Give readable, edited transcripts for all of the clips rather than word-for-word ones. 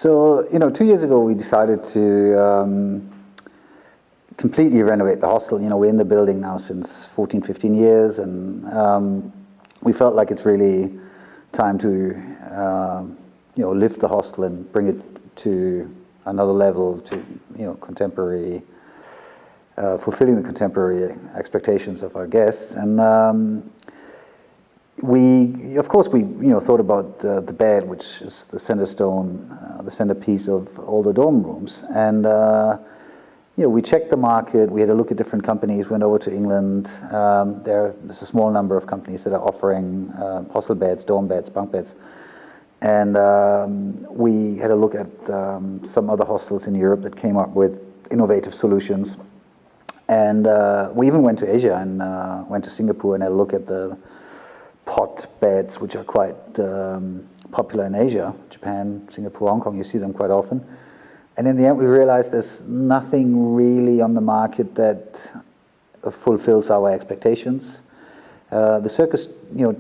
So, 2 years ago we decided to completely renovate the hostel. We're in the building now since 14, 15 years, and we felt like it's really time to lift the hostel and bring it to another level, to contemporary, fulfilling the contemporary expectations of our guests. And we thought about the bed, which is the center stone, the centerpiece of all the dorm rooms. And we checked the market. We had a look at different companies. Went over to England. There's a small number of companies that are offering hostel beds, dorm beds, bunk beds. And we had a look at some other hostels in Europe that came up with innovative solutions. And we even went to Asia and went to Singapore and had a look at the pot beds, which are quite popular in Asia, Japan, Singapore, Hong Kong. You see them quite often. And in the end, we realized there's nothing really on the market that fulfills our expectations. The Circus,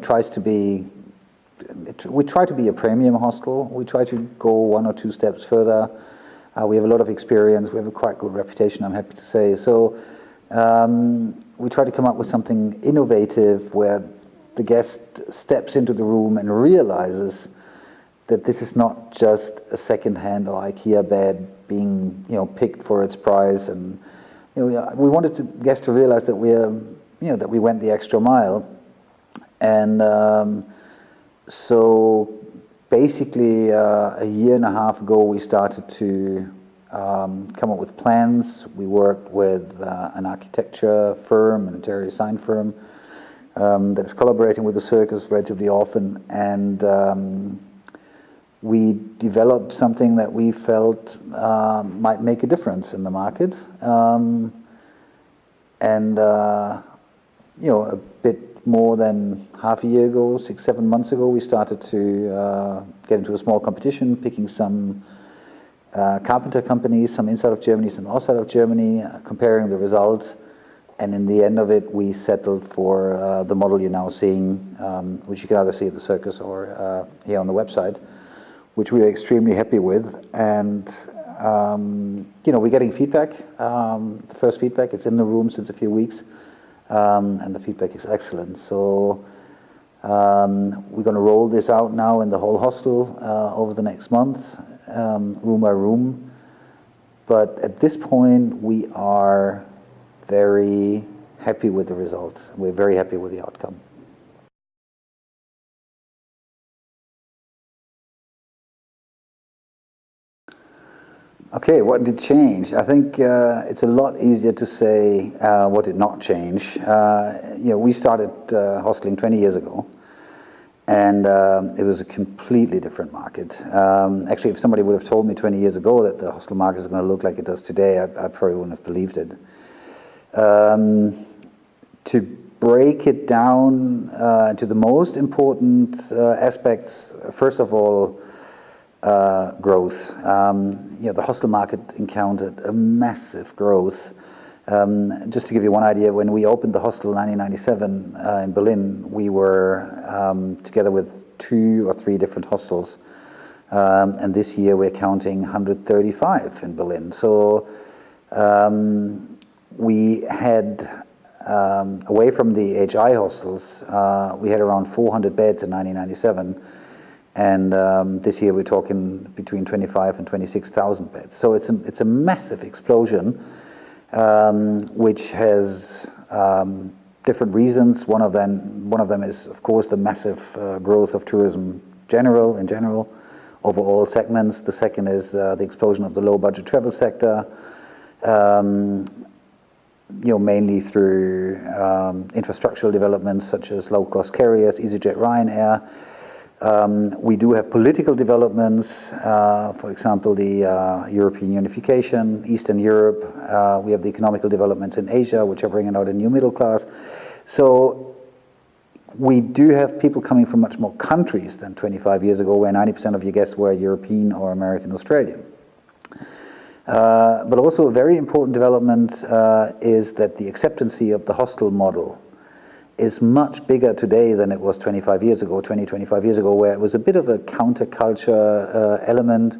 tries to be. We try to be a premium hostel. We try to go one or two steps further. We have a lot of experience. We have a quite good reputation, I'm happy to say. So we try to come up with something innovative where the guest steps into the room and realizes that this is not just a second-hand or IKEA bed being, picked for its price. And we wanted the guests to realize that that we went the extra mile. And so basically, a year and a half ago, we started to come up with plans. We worked with an architecture firm, an interior design firm, that is collaborating with the Circus relatively often, and we developed something that we felt might make a difference in the market. A bit more than half a year ago, 6-7 months ago, we started to get into a small competition, picking some carpenter companies, some inside of Germany, some outside of Germany, comparing the result. And in the end of it, we settled for the model you're now seeing, which you can either see at the Circus or here on the website, which we are extremely happy with. And we're getting feedback. The first feedback, it's in the room since a few weeks, and the feedback is excellent. So we're going to roll this out now in the whole hostel over the next month, room by room. But at this point, we are very happy with the result. We're very happy with the outcome. Okay, what did change? I think it's a lot easier to say what did not change. We started hosteling 20 years ago, and it was a completely different market. Actually, if somebody would have told me 20 years ago that the hostel market is going to look like it does today, I probably wouldn't have believed it. To break it down to the most important aspects, first of all, growth. The hostel market encountered a massive growth. Just to give you one idea, when we opened the hostel in 1997 in Berlin, we were together with 2 or 3 different hostels. And this year we're counting 135 in Berlin. So we had, away from the HI hostels, we had around 400 beds in 1997. And this year we're talking between 25 and 26,000 beds. So it's a massive explosion, which has different reasons. One of them is, of course, the massive growth of tourism in general, over all segments. The second is the explosion of the low-budget travel sector, mainly through infrastructural developments such as low-cost carriers, EasyJet, Ryanair. We do have political developments, for example, the European unification, Eastern Europe. We have the economical developments in Asia, which are bringing out a new middle class. So we do have people coming from much more countries than 25 years ago, where 90% of your guests were European or American, Australian. But also a very important development is that the acceptancy of the hostel model is much bigger today than it was 25 years ago, where it was a bit of a counterculture element.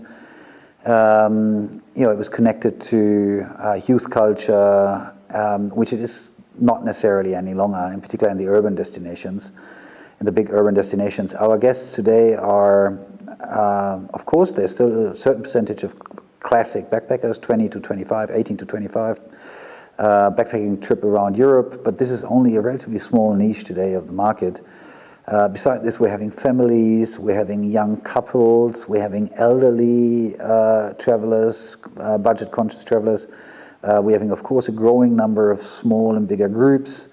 It was connected to youth culture, which it is not necessarily any longer, in particular in the urban destinations, in the big urban destinations. Our guests today are, of course, there's still a certain percentage of classic backpackers, 20 to 25, 18 to 25, backpacking trip around Europe, but this is only a relatively small niche today of the market. Besides this, we're having families, we're having young couples, we're having elderly travelers, budget-conscious travelers. We're having, of course, a growing number of small and bigger groups.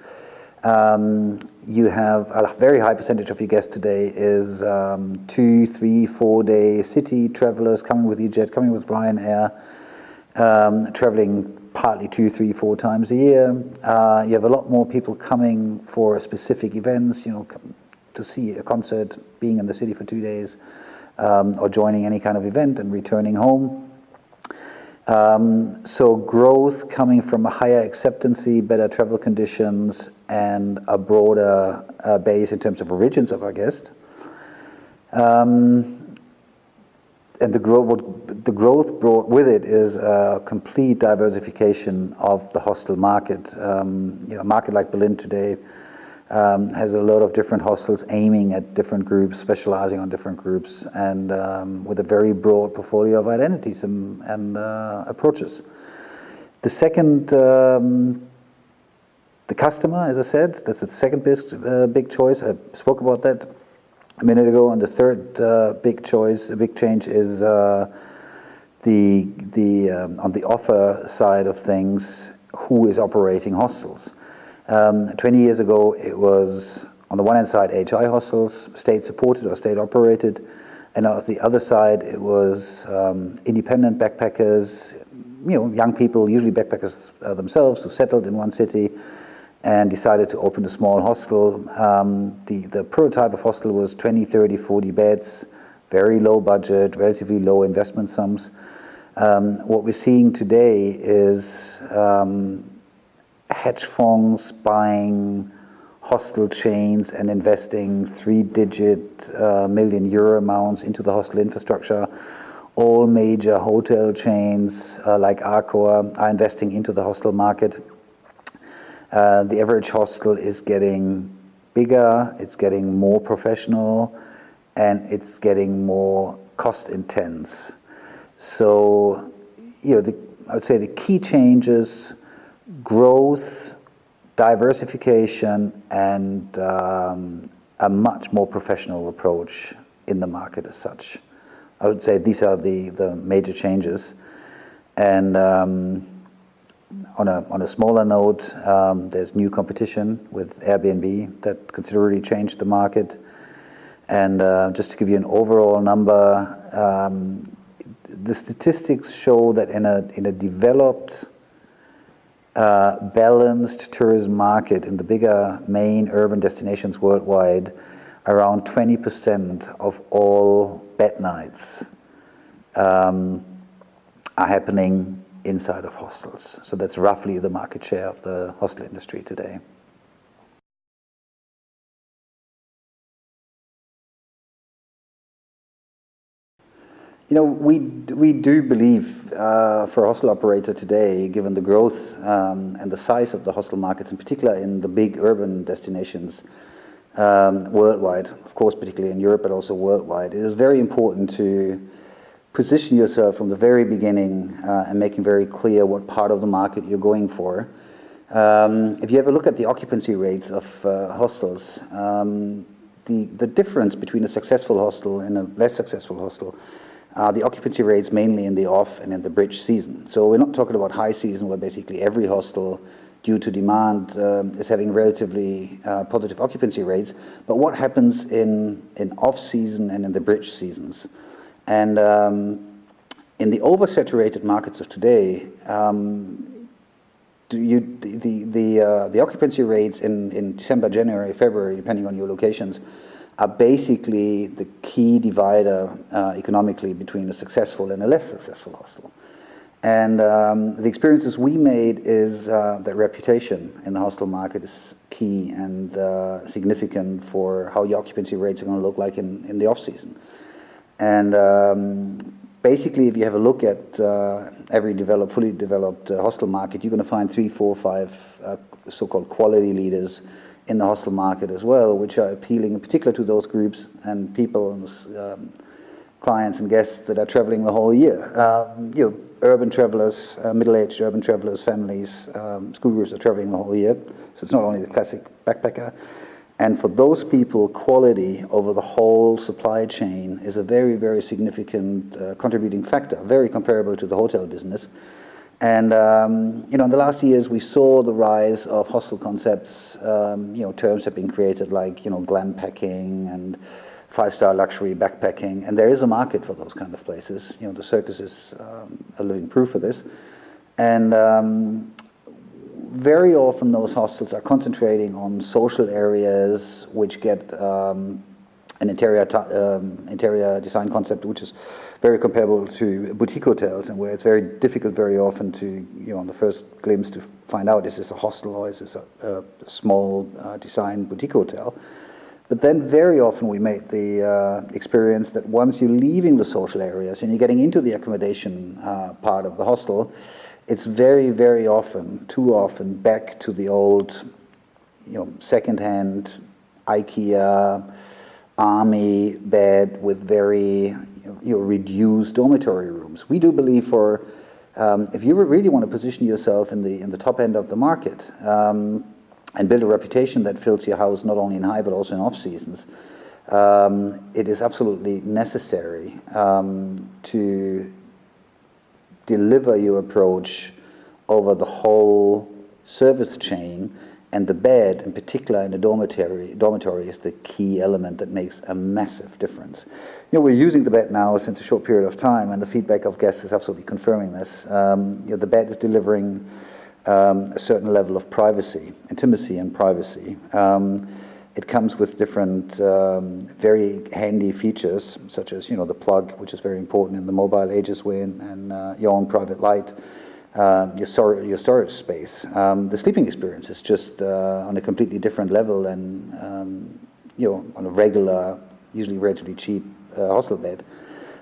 You have a very high percentage of your guests today is 2, 3, 4-day city travelers coming with EasyJet, coming with Ryanair, traveling partly 2, 3, 4 times a year. You have a lot more people coming for specific events, to see a concert, being in the city for 2 days, or joining any kind of event and returning home. So growth coming from a higher acceptancy, better travel conditions, and a broader base in terms of origins of our guests. And the growth brought with it is a complete diversification of the hostel market. A market like Berlin today has a lot of different hostels aiming at different groups, specializing on different groups, and with a very broad portfolio of identities and approaches. The second, the customer, as I said, that's the second big choice. I spoke about that a minute ago. And the third big change is on the offer side of things, who is operating hostels. 20 years ago, it was, on the one hand side, HI hostels, state-supported or state-operated, and on the other side, it was independent backpackers, young people, usually backpackers themselves, who settled in one city and decided to open a small hostel. The prototype of hostel was 20, 30, 40 beds, very low budget, relatively low investment sums. What we're seeing today is hedge funds buying hostel chains and investing 3-digit million euro amounts into the hostel infrastructure. All major hotel chains like Accor are investing into the hostel market. The average hostel is getting bigger, it's getting more professional, and it's getting more cost intense. So, I would say the key changes: growth, diversification, and a much more professional approach in the market as such. I would say these are the major changes. And on a smaller note, there's new competition with Airbnb that considerably changed the market. And just to give you an overall number, the statistics show that in a developed, balanced tourism market in the bigger main urban destinations worldwide, around 20% of all bed nights are happening inside of hostels. So that's roughly the market share of the hostel industry today. We do believe for a hostel operator today, given the growth and the size of the hostel markets, in particular in the big urban destinations worldwide, of course, particularly in Europe, but also worldwide, it is very important to position yourself from the very beginning and making very clear what part of the market you're going for. If you ever look at the occupancy rates of hostels, the difference between a successful hostel and a less successful hostel, the occupancy rates mainly in the off and in the bridge season. So we're not talking about high season where basically every hostel, due to demand, is having relatively positive occupancy rates, but what happens in off season and in the bridge seasons. And in the oversaturated markets of today, the occupancy rates in December, January, February, depending on your locations, are basically the key divider economically between a successful and a less successful hostel. And the experiences we made is that reputation in the hostel market is key and significant for how your occupancy rates are going to look like in the off season. And Basically, if you have a look at every fully developed hostel market, you're going to find 3, 4, 5 so-called quality leaders in the hostel market as well, which are appealing in particular to those groups and people, clients and guests that are traveling the whole year. Urban travelers, middle-aged urban travelers, families, school groups are traveling the whole year. So it's not only the classic backpacker. And for those people, quality over the whole supply chain is a very, very significant contributing factor, very comparable to the hotel business. And in the last years, we saw the rise of hostel concepts. Terms have been created like glam packing and 5-star luxury backpacking, and there is a market for those kind of places. The Circus is a living proof of this. And very often those hostels are concentrating on social areas which get an interior design concept which is very comparable to boutique hotels, and where it's very difficult very often to, on the first glimpse, to find out, is this a hostel or is this a small design boutique hotel? But then very often we make the experience that once you're leaving the social areas and you're getting into the accommodation part of the hostel, it's very, very often, too often, back to the old, second-hand IKEA army bed with very reduced dormitory rooms. We do believe if you really want to position yourself in the top end of the market, and build a reputation that fills your house not only in high but also in off seasons, it is absolutely necessary to deliver your approach over the whole service chain, and the bed, in particular in the dormitory is the key element that makes a massive difference. We're using the bed now since a short period of time, and the feedback of guests is absolutely confirming this. The bed is delivering a certain level of privacy, intimacy and privacy. It comes with different very handy features, such as the plug, which is very important in the mobile ages we're in, and your own private light, your storage space. The sleeping experience is just on a completely different level than on a regular, usually relatively cheap hostel bed.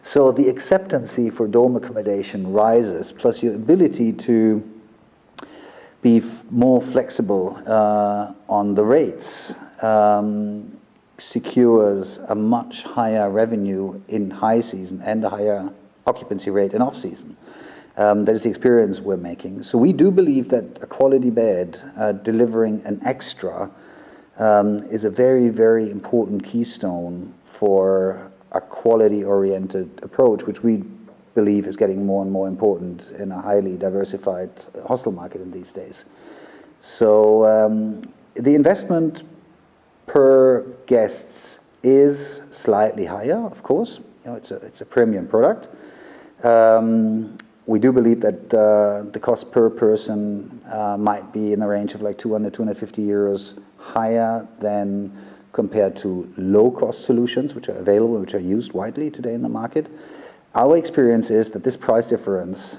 So the acceptancy for dome accommodation rises, plus your ability to be more flexible on the rates secures a much higher revenue in high season and a higher occupancy rate in off season. That is the experience we're making. So we do believe that a quality bed delivering an extra is a very, very important keystone for a quality-oriented approach, which we believe is getting more and more important in a highly diversified hostel market in these days. So the investment per guests is slightly higher, of course. It's a premium product. We do believe that the cost per person might be in the range of like 200, 250 euros higher than compared to low-cost solutions, which are available, which are used widely today in the market. Our experience is that this price difference,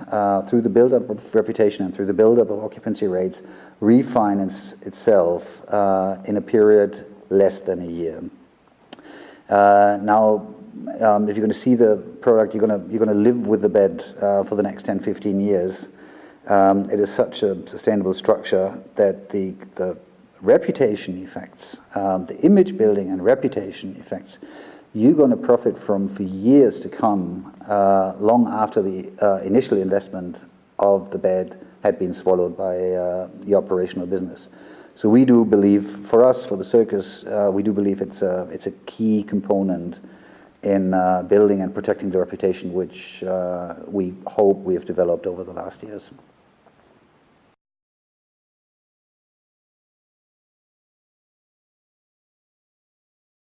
through the build-up of reputation and through the build-up of occupancy rates, refinance itself in a period less than a year. Now, if you're going to see the product, you're going to live with the bed for the next 10, 15 years. It is such a sustainable structure that the reputation effects, the image building and reputation effects, you're going to profit from for years to come, long after the initial investment of the bed had been swallowed by the operational business. So we do believe, for us, for the Circus, we do believe it's a key component in building and protecting the reputation which we hope we have developed over the last years.